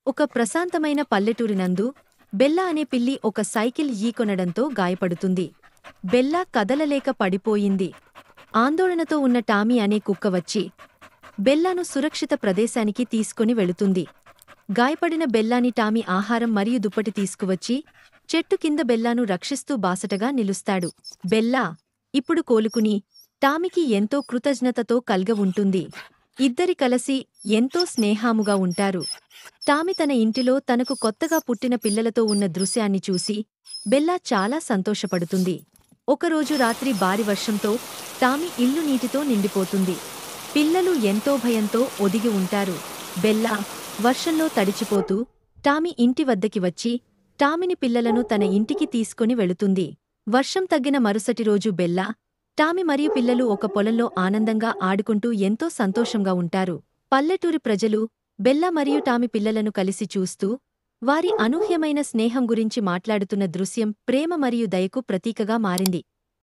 ఒక ప్రశాంతమైన పల్లెటూరినందు బెల్లా అనే పిల్లి ఒక సైకిల్ ఈకొనడంతో గాయపడుతుంది. బెల్లా కదలలేక పడిపోయింది. ఆందోళనతో ఉన్న టామీ అనే కుక్క వచ్చి బెల్లాను సురక్షిత ప్రదేశానికి తీసుకొని వెళుతుంది. గాయపడిన బెల్లాని టామీ ఆహారం మరియు దుప్పటి తీసుకువచ్చి చెట్టు కింద బెల్లాను రక్షిస్తూ బాసటగా నిలుస్తాడు. బెల్లా ఇప్పుడు కోలుకుని టామీకి ఎంతో కృతజ్ఞతతో కల్గ ఉంటుంది. ఇద్దరి కలసి ఎంతో స్నేహాముగా ఉంటారు. టామీ తన ఇంటిలో తనకు కొత్తగా పుట్టిన పిల్లలతో ఉన్న దృశ్యాన్ని చూసి బెల్లా చాలా సంతోషపడుతుంది. ఒకరోజు రాత్రి భారీ వర్షంతో టామీ ఇల్లు నీటితో నిండిపోతుంది. పిల్లలు ఎంతో భయంతో ఒదిగి ఉంటారు. బెల్లా వర్షంలో తడిచిపోతూ టామీ ఇంటి వద్దకి వచ్చి టామీని పిల్లలను తన ఇంటికి తీసుకొని వెళుతుంది. వర్షం తగ్గిన మరుసటి రోజు బెల్లా, టామీ మరియు పిల్లలు ఒక పొలంలో ఆనందంగా ఆడుకుంటూ ఎంతో సంతోషంగా ఉంటారు. పల్లెటూరి ప్రజలు బెల్లా మరియు టామీ పిల్లలను కలిసి చూస్తూ వారి అనూహ్యమైన స్నేహం గురించి మాట్లాడుతున్న దృశ్యం ప్రేమ మరియు దయకు ప్రతీకగా మారింది.